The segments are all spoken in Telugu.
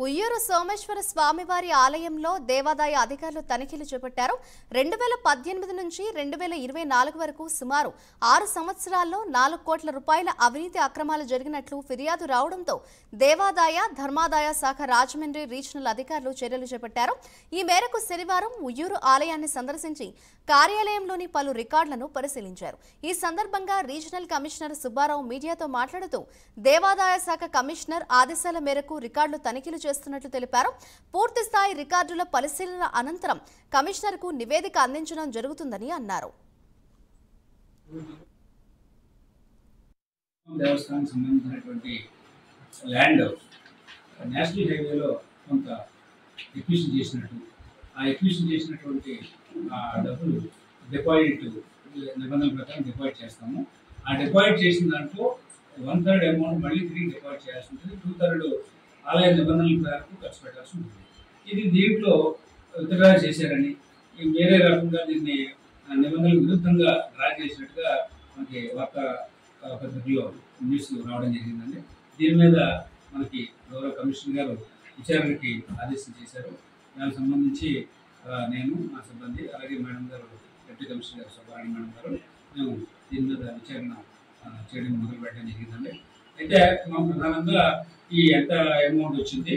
ఉయ్యూరు సోమేశ్వర స్వామివారి ఆలయంలో దేవాదాయ అధికారులు తనిఖీలు చేపట్టారు. 2018 నుంచి 2024 వరకు సుమారు 6 సంవత్సరాల్లో 4 కోట్ల రూపాయల అవినీతి అక్రమాలు జరిగినట్లు ఫిర్యాదు రావడంతో దేవాదాయ ధర్మాదాయ శాఖ రాజమండ్రి రీజనల్ అధికారులు చర్యలు చేపట్టారు. ఈ మేరకు శనివారం ఉయ్యూరు ఆలయాన్ని సందర్శించి కార్యాలయంలోని పలు రికార్డులను పరిశీలించారు. ఈ సందర్భంగా రీజనల్ కమిషనర్ సుబ్బారావు మీడియాతో మాట్లాడుతూ దేవాదాయ శాఖ కమిషనర్ ఆదేశాల మేరకు రికార్డులు తనిఖీలు చేస్తున్నట్లు తెలిపారు. పూర్తి స్థాయి రికార్డుల పరిశీలన అనంతరం కమిషనర్కు నివేదిక అందించడం జరుగుతుందని అన్నారు. దేవస్థానానికి సంబంధించినటువంటి ల్యాండ్ నేషనల్ హైవేలో కొంత ఎక్విజిషన్ చేసినట్టు, ఆ ఎక్విజిషన్ చేసినటువంటి డబ్బులు డిపాజిట్ నిబంధనల ప్రకారం డిపాజిట్ చేస్తాము. ఆ డిపాజిట్ చేసిన దాంట్లో 1/3 అమౌంట్ మళ్ళీ తిరిగి డిపాజిట్ చేయాల్సి ఉంటుంది. 2/3 ఆలయ నిబంధనల ప్రకారం ఖర్చు పెట్టాల్సి ఉంటుంది. ఇది దీంట్లో విత్డ్రా చేశారని, వేరే రకంగా దీన్ని నిబంధనలకు విరుద్ధంగా డ్రా చేసినట్టుగా మనకి వార్తా పత్రికలో న్యూస్ రావడం జరిగిందండి. దీని మీద మనకి గౌరవ కమిషనర్ గారు విచారణకి ఆదేశం చేశారు. దానికి సంబంధించి నేను, మా సిబ్బంది, అలాగే మేడం గారు, డిప్యూటీ కమిషనర్ గారు సుబ్బారాణి మేడం గారు, మేము దీని మీద విచారణ చేయడం మొదలు పెట్టడం జరిగిందండి. అయితే మనం ప్రధానంగా ఈ ఎంత అమౌంట్ వచ్చింది,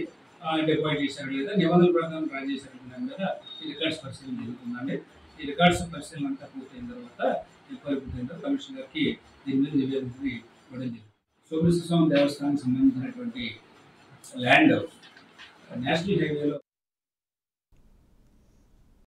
డిపాజిట్ చేశారు లేదా, నిబంధనల ప్రకారం డ్రా చేశారు దాని మీద ఈ రికార్డ్స్ పరిశీలన జరుగుతుందండి. ఈ రికార్డ్స్ పరిశీలన అంతా పూర్తయిన తర్వాత, ఎంక్వైరీ పూర్తయిన తర్వాత కమిషనర్ గారికి దీని మీద నివేదికని ఇవ్వడం జరిగింది. సోమేశ్వర స్వామి దేవస్థానానికి సంబంధించినటువంటి ల్యాండ్ నేషనల్ హైవేలో